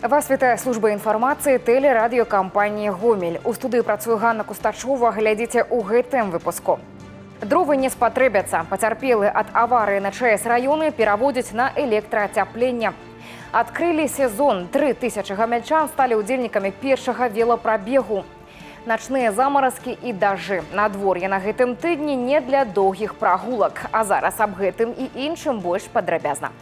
Вас вітае служба інфармацыі тэлерадыёкампаніі «Гомель». У студыі працуе Ганна Кустачова. Глядзіце ў гэтым выпуску. Дровы не спатрэбяцца. Пацярпелы ад аварыі на ЧАЭС раёны пераводзяць на электраацяпленне. Адкрылі сезон. 3000 гамельчан сталі ўдзельнікамі першага велапрабегу. Начныя замаразкі і дажджы. Надвор'е на гэтым тыдні не для доўгіх прагулак. А зараз аб гэтым і іншым больш падрабязна.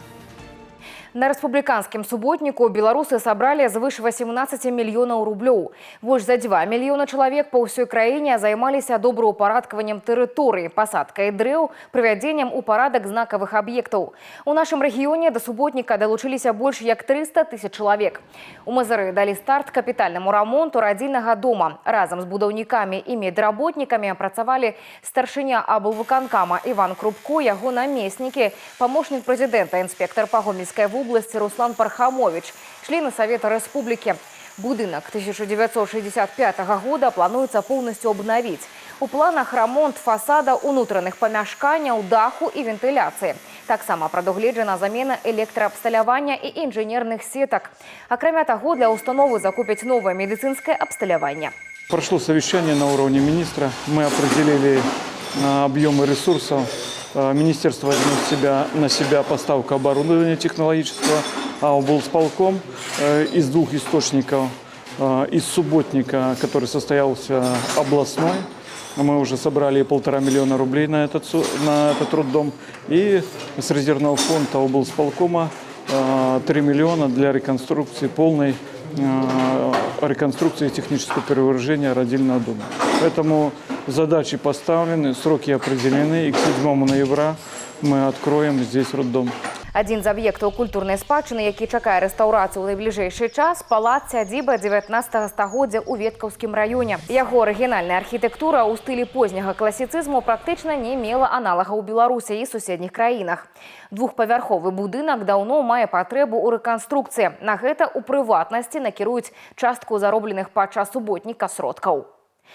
На рэспубліканскім суботніку беларусы сабралі звыш 18 мільёнаў рублёў. Больш за 2 мільёна чалавек па ўсёй краіне займаліся добраўпарадкаваннем тэрыторыі, пасадкай дрэў, прывядзеннем у парадак знакавых аб'ектаў. У нашым рэгіёне да суботніка далучыліся больш як 300 000 чалавек. У Мазыры далі старт капітальнаму рамонту радзільнага дома. Разам з будаўнікамі і медработнікамі працавалі старшыня аблвыканкама Іван Крупко, яго намеснікі, памочнік прэзідэнта, інспектар па Гомельскай области Руслан Пархамович, члены Совета Республики. Будынак 1965 года плануецца полностью обновить. У планах ремонт фасада унутраных памяшканняў, даху и вентиляции. Таксама прадугледжана замена электраабсталявання и инженерных сеток. Акрамя таго, для установы закупяць новое медицинское абсталяванне. Прошло совещание на уровне министра. Мы определили объемы ресурсов. Министерство возьмет на себя поставку оборудования технологического, а облсполком из двух источников, из субботника, который состоялся областной, мы уже собрали 1,5 миллиона рублей на этот роддом, и с резервного фонда облсполкома 3 миллиона для реконструкции, полной реконструкции и технического перевооружения родильного дома. Поэтому задачи поставлены, сроки определены, и к 7 ноября мы откроем здесь роддом. Адзін з аб'ектаў культурнай спадчыны, які чакае рэстаўрацыю ў найбліжэйшы час, палац сядзіба 19 стагоддзя ў Веткаўскім раёне. Яго арыгінальная архітэктура ў стылі позняга класіцызму практычна не мела аналага ў Беларусі і суседніх краінах. Двухпавярховы будынак даўно мае патрэбу ў рэканструкцыі. На гэта ў прыватнасці накіруюць частку заробленых падчас суботніка сродкаў.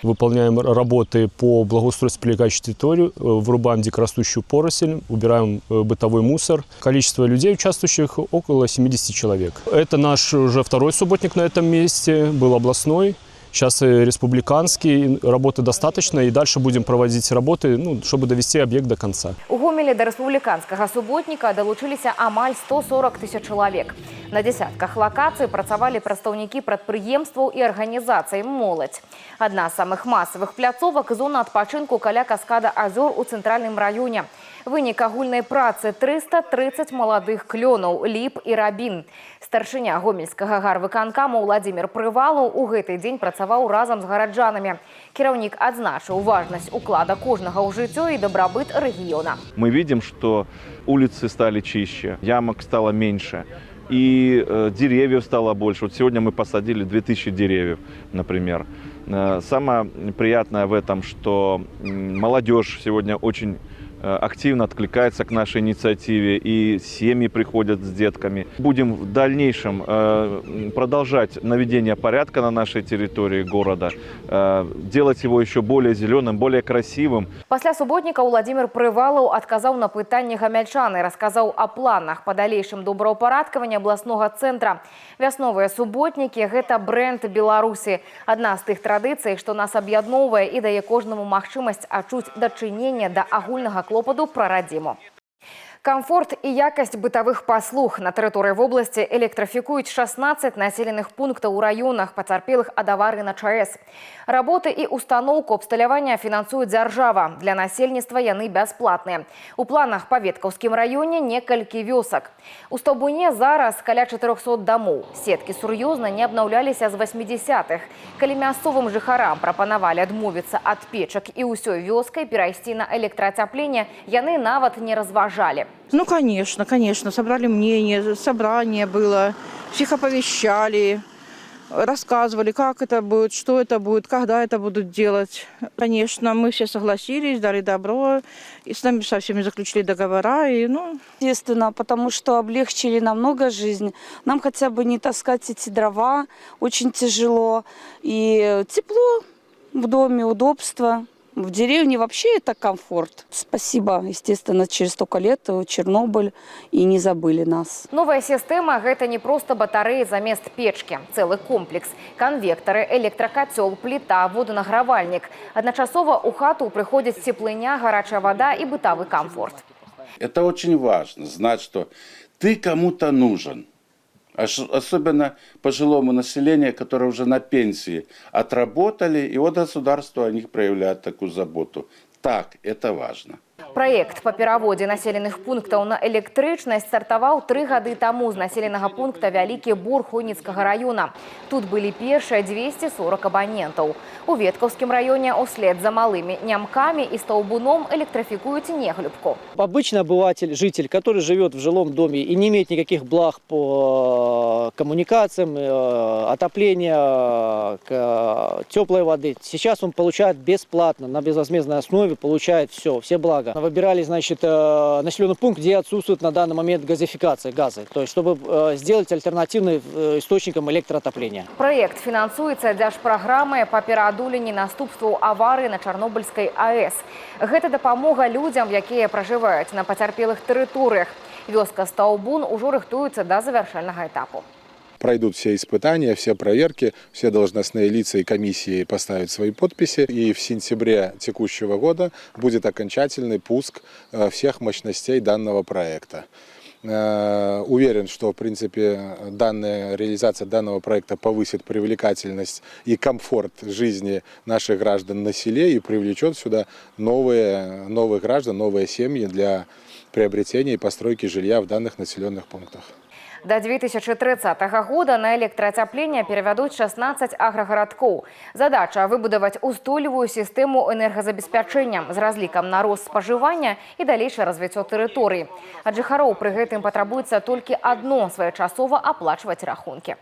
Выполняем работы по благоустройству прилегающей территории, вырубаем дикорастущую поросль, убираем бытовой мусор. Количество людей, участвующих, около 70 человек. Это наш уже второй субботник на этом месте, был областной. Сейчас республиканский, работы достаточно, и дальше будем проводить работы, чтобы довести объект до конца. У Гомелі да рэспубліканскага суботніка далучыліся амаль 140 000 чалавек. На десятках лакацый працавалі прадстаўнікі прадпрыемстваў і арганізацый, моладзь. Адна з самых масавых пляцовак – зона адпачынку каля каскада азёр у цэнтральным раёне. Вынік агульнай працы – 330 маладых клёнаў, ліп і рабін. Старшыня гомельскага гарвыканкама Владимир Прывалаў у гэты дзень працаваў разам з гараджанамі. Кіраўнік адзначыў важнасць уклада кожнага ў жыццё і дабрабыт рэгіёна. Мы видим, что улицы стали чище, ямок стало меньше. И деревьев стало больше. Вот сегодня мы посадили 2000 деревьев, например. Самое приятное в этом, что молодежь сегодня очень активно откликается к нашей инициативе, и семьи приходят с детками. Будем в дальнейшем продолжать наведение порядка на нашей территории города, делать его еще более зеленым, более красивым. Пасля суботніка Владимир Прывалаў адказаў на пытанні гамяльчан і расказаў о планах па далейшым добраўпарадкавання абласнога цэнтра. Вясновыя суботнікі – гэта бренд Беларусі. Адна з тых традыцый, што нас аб'ядноўвае і дае кожнаму магчымасць адчуць дачыненне да агульнага клопату пра радзіму. Комфорт і якасць бытавых паслуг. На тэрыторыі вобласці электрафікуюць 16 населеных пунктаў у раёнах, пацярпелых ад аварыі на ЧАЭС. Работы і устаноўку абсталявання фінансуе дзяржава. Для насельніцтва яны бясплатныя. У планах па Веткаўскім раёне некалькі вёсак. У Стаўбуне зараз каля 400 дамоў. Сеткі сур'ёзна не абнаўляліся з 80-х. Калі мясцовым жыхарам прапанавалі адмовіцца ад печак і ўсёй вёскай перайсці на электраацяпленне, яны нават не разважалі. Ну, конечно, собрали мнение, собрание было, всех оповещали, рассказывали, как это будет, что это будет, когда это будут делать. Конечно, мы все согласились, дали добро, и с нами со всеми заключили договора. Естественно, потому что облегчили намного жизнь. Нам хотя бы не таскать эти дрова, очень тяжело. И тепло в доме, удобство. В деревне вообще это комфорт. Спасибо, естественно, через столько лет Чернобыль и не забыли нас. Новая сістэма – гэта не проста батарэі замест печкі. Цэлы комплекс. Канвектары, электракацёл, пліта, водонагравальнік. Адначасова ў хату прыходзіць цеплыня, гарачая вода і бытавы комфорт. Это очень важно, знать, что ты кому-то нужен. Особенно пожилому населению, которое уже на пенсии отработали, и вот государство о них проявляет такую заботу. Так, это важно. Праект па пераводзе населеных пунктаў на электрычнасць стартаваў 3 гады таму з населенага пункта Вялікі Бур Хойніцкага района. Тут былі першыя 240 абанентаў. У Веткаўскім раёне услед за малымі нямкамі и стаўбуном электрификуюць Неглюбку. Обычный обыватель, житель, который живет в жилом доме и не имеет никаких благ по коммуникациям, отопления, теплой воды, сейчас он получает бесплатно, на безвозмездной основе получает все блага. Выбирали, значит, населенный пункт, где отсутствует на данный момент газификация, газы, то есть чтобы сделать альтернативным источником электроотопления. Проект фінансуецца дзяржпраграмай па пераадоленні наступстваў аварыі на Чарнобыльскай АЭС. Гэта дапамога людзям, якія пражываюць на пацярпелых тэрыторыях. Вёска Стаўбун ужо рыхтуецца да завяршальнага этапу. Пройдут все испытания, все проверки, все должностные лица и комиссии поставят свои подписи. И в сентябре текущего года будет окончательный пуск всех мощностей данного проекта. Уверен, что в принципе реализация данного проекта повысит привлекательность и комфорт жизни наших граждан на селе и привлечет сюда новых граждан, новые семьи для приобретения и постройки жилья в данных населенных пунктах. До 2030 года на электроацяпленне перавядуць 16 аграгарадкоў. Задача – выбудаваць устойлівую сістэму энергазабеспячэння з разлікам на рост спажывання і далейшае развіццё тэрыторыі. Ад жыхароў пры гэтым патрабуецца толькі адно – своечасова аплачваць рахункі.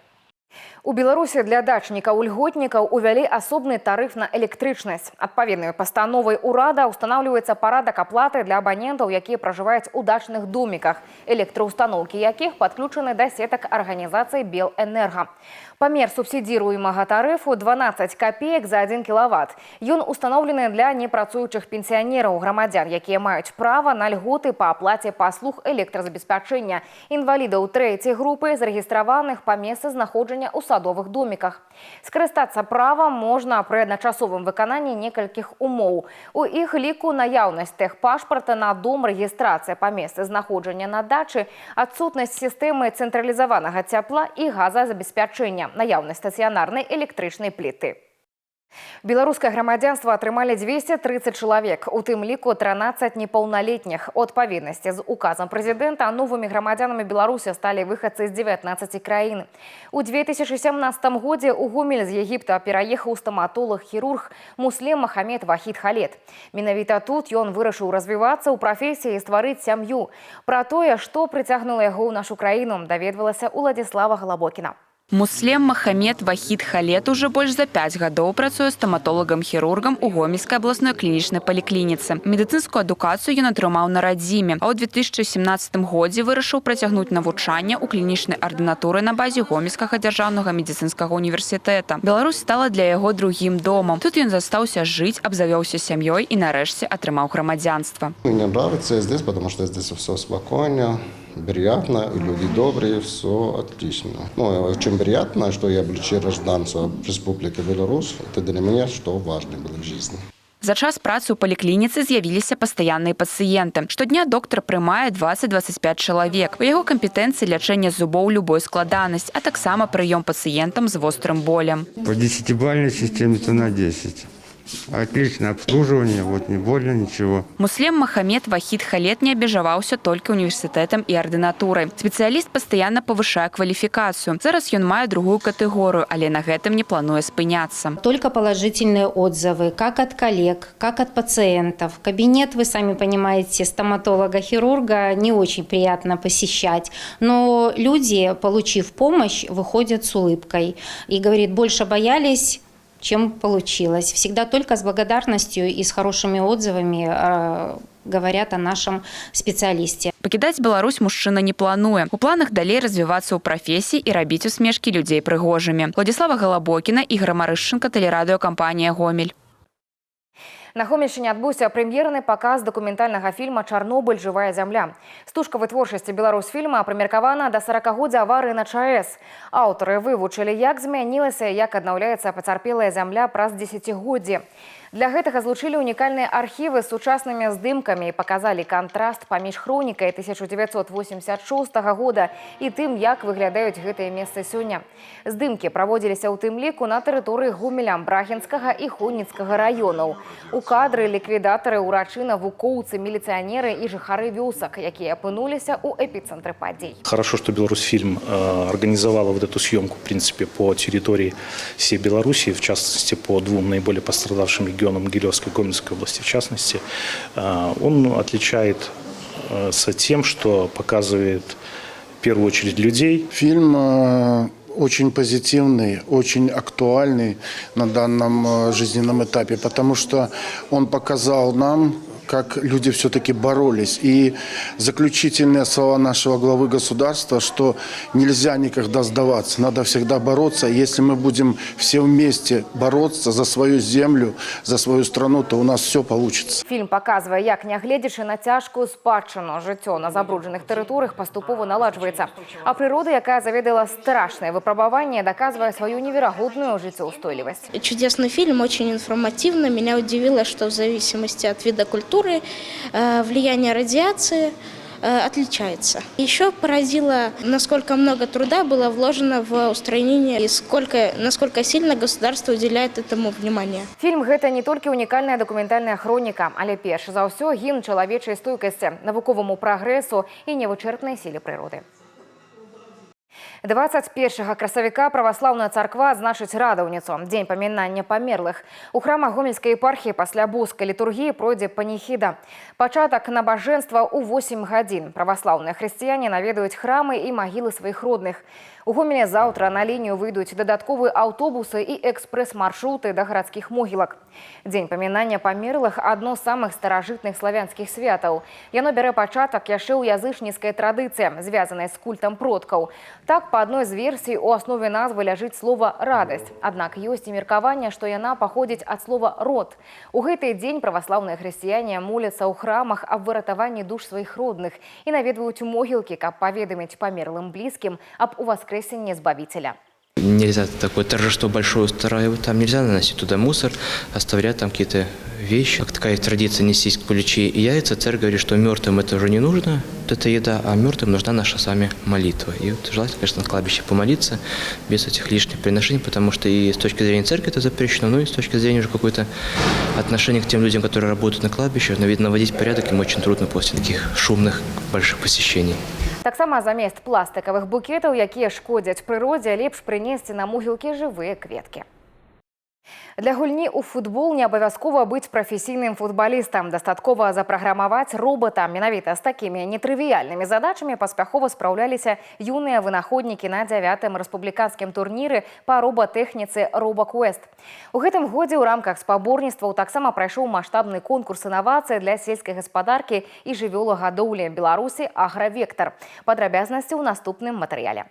У Беларусі для дачнікаў-льготнікаў увялі асобны тарыф на электрычнасць. Адпаведнай пастановай урада ўстанаўліваецца парадак аплаты для абанентаў, якія пражываюць у дачных доміках, электраўстаноўкі якіх падключаны да сетак арганізацый Белэнерга. Памер субсідіруемага тарыфу 12 копеек за 1 киловатт. Ён устаноўлены для непрацуючых пенсіянераў, грамадзян, якія маюць права на льготы па аплаце паслуг электразабеспячэння, інвалідаў трэцяй групы, зарэгістраваных па месцазнаходжання ў садовых доміках. Скарыстацца правам можна пры адначасовым выкананні некалькіх умоў. У іх ліку наяўнасць тэхпашпарта на дом, рэгістрацыя па месцазнаходжання на дачы, адсутнасць сістэмы цэнтралізаванага цяпла і газазабеспячэння, наяўнасць стацыянарнай электрычнай пліты. Беларускае грамадзянства атрымалі 230 чалавек, у тым ліку 13 непаўналетніх. У адпаведнасці з указам прэзідэнта новымі грамадзянамі Беларусі сталі выхадцы з 19 краін. У 2017 годзе у Гомель з Егіпта пераехаў стаматолог-хірург Муслем Махамед Вахід Халет. Менавіта тут ён вырашыў развівацца ў прафесіі і стварыць сям'ю. Пра тое, што прыцягнула яго ў нашу краіну, даведвалася Уладзіслава Галабокіна. Муслем Махамед Вахід Халет уже больш за 5 гадоў працуе стаматолагам-хірургам у Гомельскай абласной клінічнай паліклініцы. Медыцынскую адукацыю ён атрымаў на радзіме, а ў 2017 годзе вырашыў працягнуць навучанне ў клінічнай ардынатуры на базе Гомельскага дзяржаўнага медыцынскага універсітэта. Беларусь стала для яго другім домам. Тут ён застаўся жыць, абзавёўся сям'ёй і нарэшце атрымаў грамадзянства. Мне нравится здесь, потому что здесь все спокойно, приятно, люди добрые, все отлично. Ну, очень приятно, что я получил гражданство Республики Беларусь. Это для меня что важно было в жизни. За час працы ў паліклініцы з'явіліся пастаянныя пацыенты. Штодня доктар прымае 20-25 чалавек. У яго кампетэнцыі лячэння зубоў любой складанасць, а таксама прыём пацыентам з вострым болем. По 10-бальной системе то на 10. Отличное обслуживание, вот не больно ничего. Муслем Махамед Вахід Халет не абмежаваўся толькі універсітэтам і ардынатурай. Спецыяліст пастаянна павышае кваліфікацыю. Зараз ён мае другую катэгорыю, але на гэтым не плануе спыняцца. Только положительные отзывы, как от коллег, как от пациентов. Кабинет, вы сами понимаете, стоматолога-хирурга не очень приятно посещать. Но люди, получив помощь, выходят с улыбкой. И говорит, больше боялись, чем получилось. Всегда только с благодарностью и с хорошими отзывами говорят о нашем спецыялісце. Пакідаць Беларусь мужчына не плануе. У планах далей развівацца ў прафесіі і рабіць усмешкі людзей прыгожымі. Уладзіслава Галабокіна, Ігор Марышченко, тэлерадыёкампанія «Гомель». На Гомельшчыне адбыўся прэм'ерны паказ дакументальнага фільма «Чарнобыль. Жывая зямля». Стужка вытворчасці беларусфільма прымеркавана да 40-годдзя аварыі на ЧАЭС. Аўтары вывучылі, як змянілася і як аднаўляецца пацярпелая зямля праз дзесяцігоддзі. Для гэтага злучылі унікальныя архівы з сучаснымі здымкамі і паказалі кантраст паміж хронікай 1986 года і тым, як выглядаюць гэтыя месцы сёння. Здымкі праводзіліся ў тым ліку на тэрыторыі Гомеля, Брагінскага і Хонніцкага раёнаў. У кадры ліквідатары, урачы, навукоўцы, міліцыянеры і жыхары вёсак, якія апынуліся ў эпіцэнтры падзей. Хорошо, что Беларусьфильм организовала вот эту съемку, в принципе, по территории всей Беларуси, в частности, по двум наиболее пострадавшим регионам Могилевской и Гомельской области, в частности. Он отличается тем, что показывает в первую очередь людей. Фильм очень позитивный, очень актуальный на данном жизненном этапе, потому что он показал нам, как люди все-таки боролись. И заключительные слова нашего главы государства, что нельзя никогда сдаваться, надо всегда бороться. Если мы будем все вместе бороться за свою землю, за свою страну, то у нас все получится. Фільм паказвае, як, нягледзячы на цяжкую спадчыну, жыццё на забруджаных тэрыторыях паступова наладжваецца. А прырода, якая заведала страшнае выпрабаванне, доказывая свою невероятную жыццеўстойлівасць. Чудесный фильм, очень информативно. Меня удивило, что в зависимости от вида культуры влияние радиации отличается. Еще поразило, насколько много труда было вложено в устранение и насколько сильно государство уделяет этому внимание. Фільм – гэта не толькі унікальная дакументальная хроніка, але перш за ўсё гімн чалавечай стойкасці, навуковаму прагрэсу і невычэрпнай сіле прыроды. 21 красавіка праваслаўная царква адзначыць радаўніцу – дзень памінання памерлых. У храмах Гомельскай епархіі пасля боскай літургіі пройдзе паніхіда. Пачатак набажэнства ў 8 гадзін. Праваслаўныя хрысціяне наведаюць храмы і магілы сваіх родных. У Гомелі заўтра на лінію выйдуць дадатковыя аўтобусы і экспрэс-маршруты да гарадскіх могілак. Дзень памінання памерлых – адно з самых старажытных славянскіх святаў. Яно бярэ пачатак яшчэ ў язычніцкай традыцыі, звязанай з культам продкаў. Так, па адной з версій, у аснове назвы ляжыць слова «радасць». Аднак ёсць і меркаванне, што яна паходзіць ад слова «род». У гэты дзень праваслаўныя хрысціяне моляцца ў храмах аб выратаванні душ сваіх родных і наведваюць могілкі, каб паведаміць памерлым блізкім аб уваскрэсенні Збавителя. Нельзя такое торжество большое устраивать, там нельзя наносить туда мусор, оставлять там какие-то вещи. Как такая традиция нестись куличи и яйца, церковь говорит, что мертвым это уже не нужно, вот эта еда, а мертвым нужна наша с вами молитва. И вот желательно, конечно, на кладбище помолиться без этих лишних приношений, потому что и с точки зрения церкви это запрещено, но и с точки зрения уже какое-то отношение к тем людям, которые работают на кладбище, наводить порядок им очень трудно после таких шумных больших посещений. Таксама замест пластикавых букетаў, якія шкодзяць прыродзе, лепш прынесці на могілкі жывыя кветкі. Для гульні ў футбол не абавязкова быць прафесійным футбалістам. Дастаткова запраграмаваць робота. Менавіта з такімі нетрывіяльнымі задачамі паспяхова спраўляліся юныя вынаходнікі на 9-м рэспубліканскім турніры па роботэхніцы RoboQuest. У гэтым годзе ў рамках спаборніцтваў таксама прайшоў маштабны конкурс інавацый для сельскай гаспадаркі і жывёлагадоўлі Беларусі «Агравектор». Падрабязнасці ў наступным матэрыяле.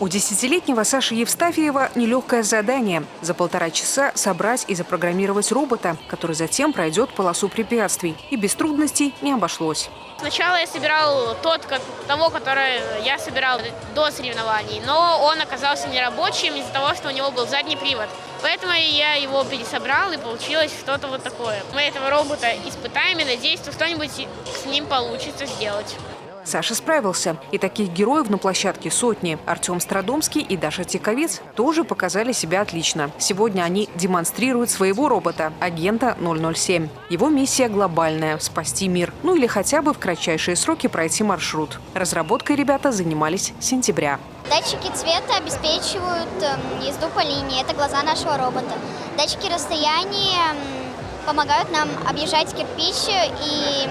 У 10-летнего Саши Евстафьева нелегкое задание – за 1,5 часа собрать и запрограммировать робота, который затем пройдет полосу препятствий. И без трудностей не обошлось. Сначала я собирал того, который я собирал до соревнований, но он оказался нерабочим из-за того, что у него был задний привод. Поэтому я его пересобрал, и получилось что-то вот такое. Мы этого робота испытаем и надеюсь, что что-нибудь с ним получится сделать. Саша справился. И таких героев на площадке сотни. Артем Страдомский и Даша Тиковец тоже показали себя отлично. Сегодня они демонстрируют своего робота, агента 007. Его миссия глобальная – спасти мир. Ну или хотя бы в кратчайшие сроки пройти маршрут. Разработкой ребята занимались с сентября. Датчики цвета обеспечивают езду по линии. Это глаза нашего робота. Датчики расстояния помогают нам объезжать кирпич и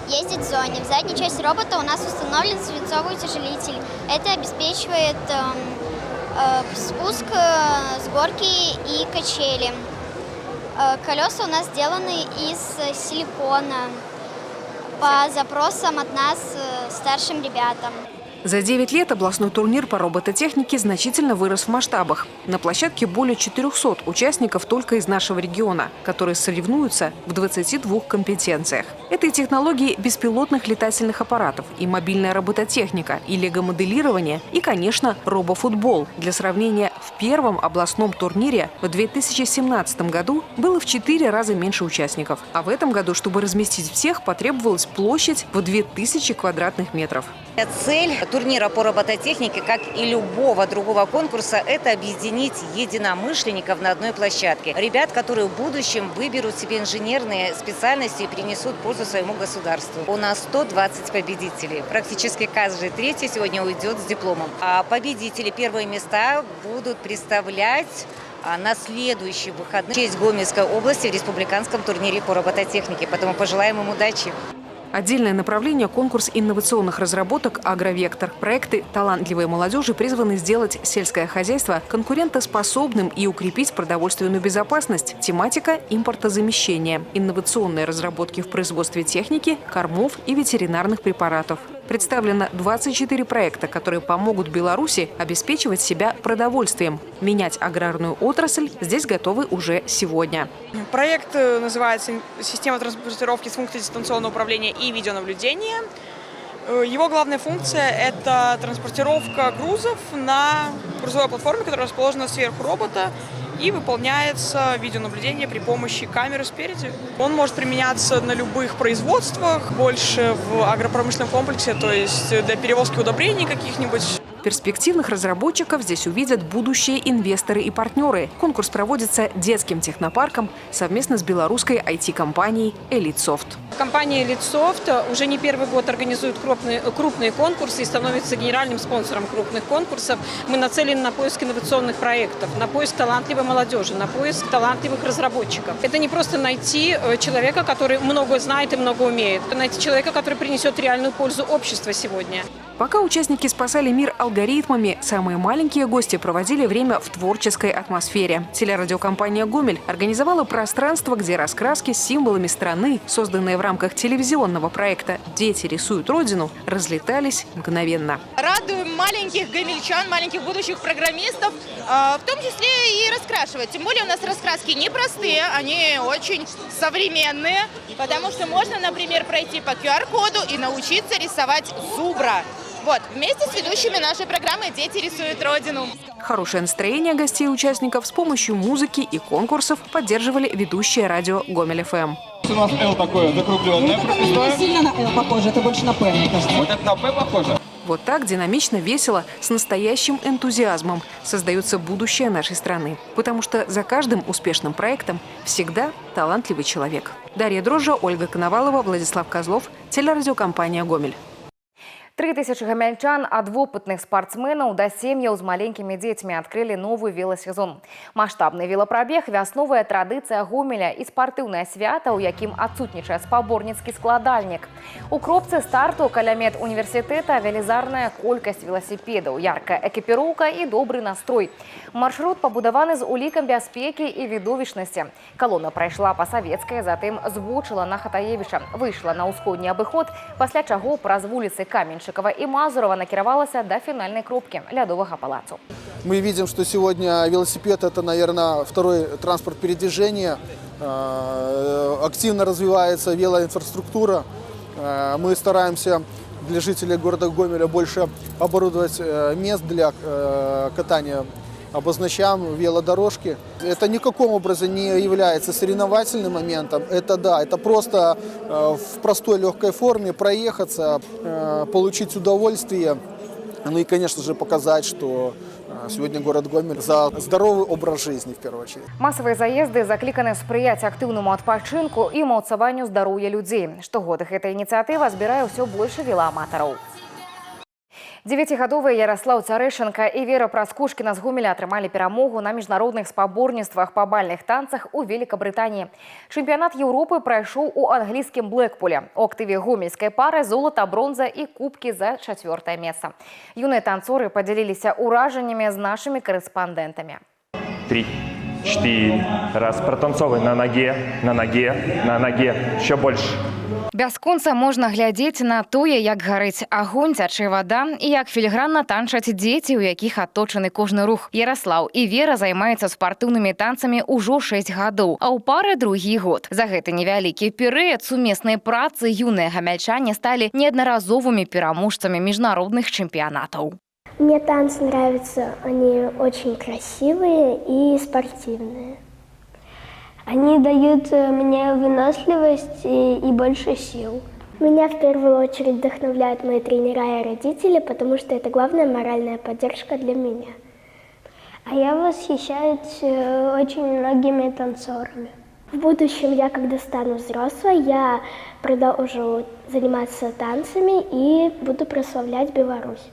ездить в зоне. В задней части робота у нас установлен свинцовый утяжелитель. Это обеспечивает спуск с горки и качели. Колеса у нас сделаны из силикона по запросам от нас старшим ребятам. За 9 лет областной турнир по робототехнике значительно вырос в масштабах. На площадке более 400 участников только из нашего региона, которые соревнуются в 22 компетенциях. Это и технологии беспилотных летательных аппаратов, и мобильная робототехника, и лего-моделирование, и, конечно, робофутбол. Для сравнения, в первом областном турнире в 2017 году было в 4 раза меньше участников. А в этом году, чтобы разместить всех, потребовалась площадь в 2000 квадратных метров. Цель турнира по робототехнике, как и любого другого конкурса, это объединить единомышленников на одной площадке. Ребят, которые в будущем выберут себе инженерные специальности и принесут пользу своему государству. У нас 120 победителей. Практически каждый третий сегодня уйдет с дипломом. А победители первые места будут представлять на следующие выходные в честь Гомельской области в республиканском турнире по робототехнике. Поэтому пожелаем им удачи. Отдельное направление – конкурс инновационных разработок «Агровектор». Проекты талантливой молодежи призваны сделать сельское хозяйство конкурентоспособным и укрепить продовольственную безопасность. Тематика – импортозамещение. Инновационные разработки в производстве техники, кормов и ветеринарных препаратов. Представлено 24 проекта, которые помогут Беларуси обеспечивать себя продовольствием. Менять аграрную отрасль здесь готовы уже сегодня. Проект называется «Система транспортировки с функцией дистанционного управления и видеонаблюдения». Его главная функция – это транспортировка грузов на грузовой платформе, которая расположена сверху робота, и выполняется видеонаблюдение при помощи камеры спереди. Он может применяться на любых производствах, больше в агропромышленном комплексе, то есть для перевозки удобрений каких-нибудь. Перспективных разработчиков здесь увидят будущие инвесторы и партнеры. Конкурс проводится детским технопарком совместно с белорусской IT-компанией «Элитсофт». Компания «Элитсофт» уже не первый год организует крупные конкурсы и становится генеральным спонсором крупных конкурсов. Мы нацелены на поиск инновационных проектов, на поиск талантливой молодежи, на поиск талантливых разработчиков. Это не просто найти человека, который много знает и много умеет. Это найти человека, который принесет реальную пользу обществу сегодня. Пока участники спасали мир алгоритмами, самые маленькие гости проводили время в творческой атмосфере. Телерадиокомпания «Гомель» организовала пространство, где раскраски с символами страны, созданные в рамках телевизионного проекта «Дети рисуют Родину», разлетались мгновенно. Радуем маленьких гомельчан, маленьких будущих программистов, в том числе и раскрашивать. Тем более у нас раскраски непростые, они очень современные, потому что можно, например, пройти по QR-коду и научиться рисовать зубра. Вот, вместе с ведущими нашей программы «Дети рисуют Родину». Хорошее настроение гостей и участников с помощью музыки и конкурсов поддерживали ведущие радио «Гомель-ФМ». У нас «Л» такое закругленное. Это не сильно на «Л» похоже, это больше на «П», мне кажется. Вот это на «П» похоже? Вот так динамично, весело, с настоящим энтузиазмом создается будущее нашей страны. Потому что за каждым успешным проектом всегда талантливый человек. Дарья Дрожжа, Ольга Коновалова, Владислав Козлов, телерадиокомпания «Гомель». 3000 гомельчан ад вопытных спортсменаў да сем'яў з маленькімі дзецьмі адкрылі новы веласезон. Маштабны велапрабег – вясновая традыцыя Гомеля і спартыўнае свята, у якім адсутнічае спаборніцкі складальнік. У кропцы старту каля медуніверсітэта велізарная колькасць веласіпедаў, яркая экіпіроўка і добры настрой. Маршрут пабудаваны з улікам бяспекі і відовішчнасці. Калона прайшла па Савецкай, затым збочыла на Хатаевіча, выйшла на ўсходні абыход, пасля чаго праз вуліцы Каменшыкова и Мазурова накіравалась до финальной кропки Лядового палацу. Мы видим, что сегодня велосипед – это, наверное, второй транспорт передвижения. Активно развивается велоинфраструктура. Мы стараемся для жителей города Гомеля больше оборудовать мест для катания. Обозначаем велодорожки. Это никаким образом не является соревновательным моментом. Это да, это просто в простой легкой форме проехаться, получить удовольствие. Ну и, конечно же, показать, что сегодня город Гомель за здоровый образ жизни в первую очередь. Массовые заезды закликаны спрыять активному адпачынку и мацаванню здоровья людей. Штогод эта инициатива збирае все больше велоаматараў. 9гадовыя Ярослав Царэшенко і Вера Праскушкіна з Гомеля атрымалі перамогу на міжнародных спаборніцтвах па бальных танцах у Великабрытаніі. Чэмпіянат Еўропы прайшоў у англійскім Блэкпуле. У актыве гомельскай пары золата, бронза і кубкі за 4-е месца. Юныя танцоры падзяліліся ўражаннямі з нашымі корэспандэнтамі. 3, 4. Раз, протанцовывай на ноге, на ноге, на ноге. Еще больше. Бясконца можна глядзець на тое, як гарыць агонь, цячэ вада і як філігранна танчаць дзеці, у якіх аточаны кожны рух. Яраслаў і Вера займаюцца спартыўнымі танцамі ўжо 6 гадоў, а ў пары другі год. За гэты невялікі перыяд сумеснай працы юныя гамяльчане сталі неаднаразовымі пераможцамі міжнародных чэмпіянатаў. Мне танцы нравятся, они очень красивые и спортивные. Они дают мне выносливость и больше сил. Меня в первую очередь вдохновляют мои тренера и родители, потому что это главная моральная поддержка для меня. А я восхищаюсь очень многими танцорами. В будущем я, когда стану взрослой, я продолжу заниматься танцами и буду прославлять Беларусь.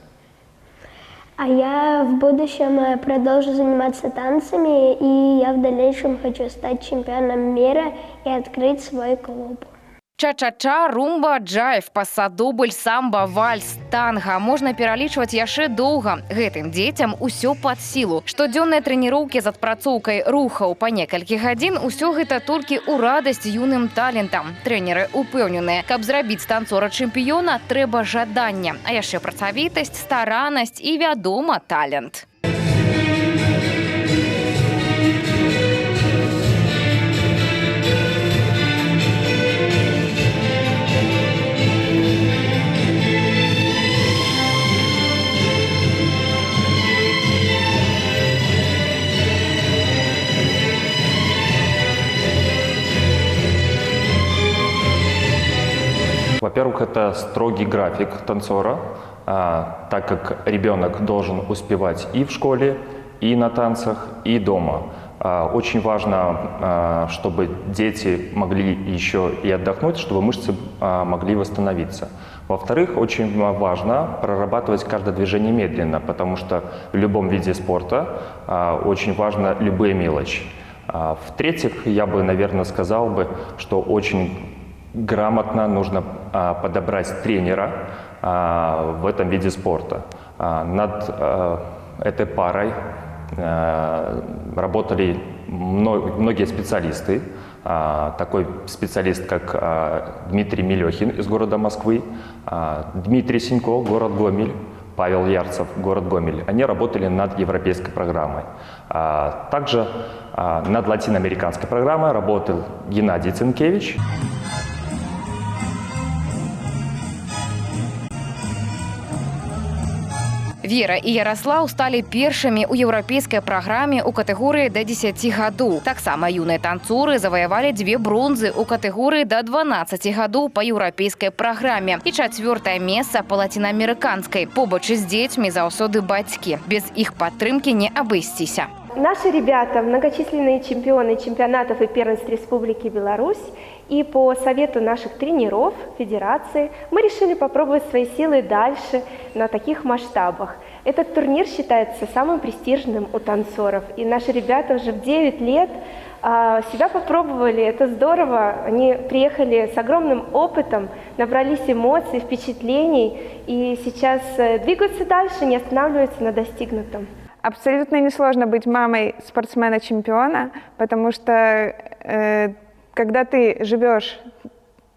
А я в будущем продолжу заниматься танцами, и я в дальнейшем хочу стать чемпионом мира и открыть свой клуб. Ча-ча-ча, румба, джайв, пасадобль, самба, вальс, танга. Можна пералічваць яшчэ доўга. Гэтым дзецям усё пад сілу. Штодзённыя трэніроўкі з адпрацоўкай рухаў па некалькі гадзін, усё гэта толькі ў радасць юным талентам. Трэнеры упэўненыя, каб зрабіць танцора чэмпіёна, трэба жадання, а яшчэ працавітасць, стараннасць і, вядома, талент. Во-первых, это строгий график танцора, так как ребенок должен успевать и в школе, и на танцах, и дома. Очень важно, чтобы дети могли еще и отдохнуть, чтобы мышцы могли восстановиться. Во-вторых, очень важно прорабатывать каждое движение медленно, потому что в любом виде спорта очень важно любые мелочи. В-третьих, я бы, наверное, сказал бы, что очень грамотно нужно подобрать тренера в этом виде спорта. Над этой парой работали многие специалисты. Такой специалист, как Дмитрий Мелехин из города Москвы, Дмитрий Синько, город Гомель, Павел Ярцев, город Гомель. Они работали над европейской программой. Также над латиноамериканской программой работал Геннадий Цинкевич. Вера і Яраслаў сталі першымі ў еўрапейскай праграме ў катэгорыі да 10 гадоў. Таксама юныя танцоры заваявалі 2 бронзы ў катэгорыі да 12 гадоў па еўрапейскай праграме і 4-е месца па латиноамериканскай. Побач з дзецьмі заўсёды бацькі. Без іх падтрымкі не абысціся. Наши ребята – многочисленные чемпионы чемпионатов и первенств Республики Беларусь. И по совету наших тренеров, федерации, мы решили попробовать свои силы дальше на таких масштабах. Этот турнир считается самым престижным у танцоров. И наши ребята уже в 9 лет себя попробовали. Это здорово. Они приехали с огромным опытом, набрались эмоций, впечатлений. И сейчас двигаются дальше, не останавливаются на достигнутом. Абсолютно несложно быть мамой спортсмена-чемпиона, потому что когда ты живешь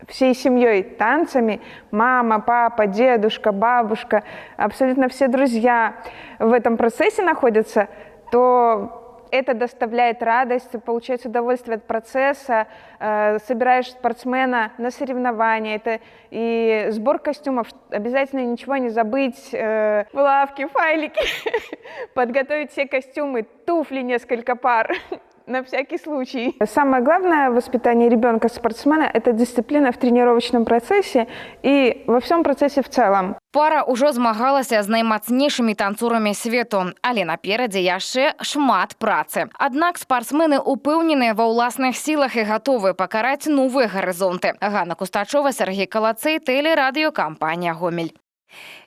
всей семьей танцами, мама, папа, дедушка, бабушка, абсолютно все друзья в этом процессе находятся, то это доставляет радость, получаешь удовольствие от процесса, собираешь спортсмена на соревнования, это и сбор костюмов, обязательно ничего не забыть, булавки, файлики, подготовить все костюмы, туфли несколько пар. На всякий случай. Самое главное в воспитании ребенка-спортсмена – это дисциплина в тренировочном процессе и во всем процессе в целом. Пара ўжо змагалася з наймацнейшымі танцорамі свету, але наперадзе яшчэ шмат працы. Аднак спартсмены упэўненыя ва ўласных сілах і гатовы пакараць новыя гарызонты. Ганна Кустачова, Сергей Калацэй, тэлерадыёкампанія «Гомель».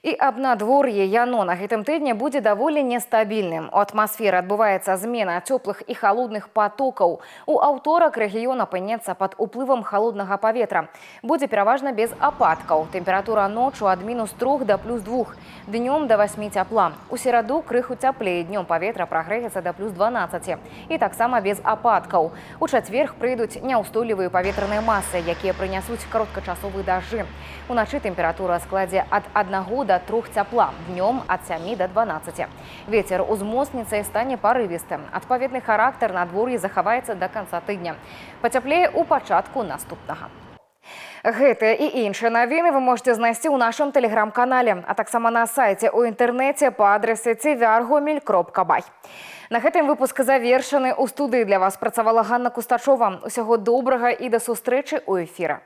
І абнадвор'е яно на гэтым тыдні будзе даволі нестабільным. У атмасферы адбываецца змена цёплых і халодных потокаў. У аўторак рэгіён апынецца пад уплывам халоднага паветра. Будзе пераважна без ападкаў. Тэмпература ноччу ад -3 да +2. Днём да 8 цяпла. У сераду крыху цяплей. Днём паветра прагрэецца да +12. І таксама без ападкаў. У чацверг прыйдуць няўстойлівыя паветраныя масы, якія прынясуць кароткачасовыя дажджы. Уначы тэмпература складзе ад 1 до 3 цяпла, днём ад 7 до 12. Вецер узмоцніцца і стане парывістым. Адпаведны характар надвор'я захаваецца да канца тыдня. Пацяплее ў пачатку наступнага. Гэтыя і іншыя навіны вы можете знайсці ў нашым тэлеграм-канале, а таксама на сайце ў інтэрнэце па адрэсе tvr.gomel.by. На гэтым выпуск завершаны. У студыі для вас працавала Ганна Кустачова. Усяго добрага і да сустрэчы ў эфіры.